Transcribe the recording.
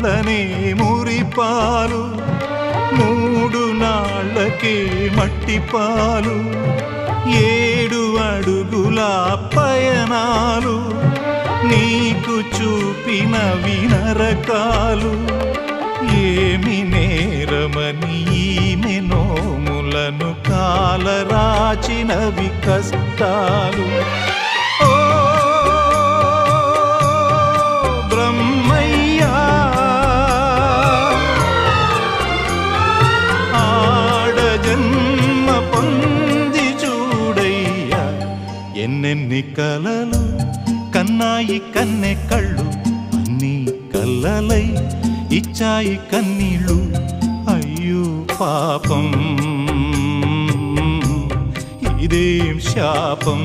నాళ్ళనే మురిపాలు, 3 నాళ్ళకే మట్టిపాలు, 7 అడుగుల పయనాలు, నీకు చూపినవి నరకాలు. ఏమి నేరమని ఈమె నోములను కాలరాచినవి కష్టాలు. ఓ బ్రహ్మయ్యా, ఆడజన్మ పొంది చూడయ్యా. ఎన్నెన్ని కలలు కన్నాయి కన్నె కళ్ళు, అన్నీ కల్లలై ఇచ్చాయి కన్నీళ్ళు. అయ్యో పాపం, ఇదేం శాపం.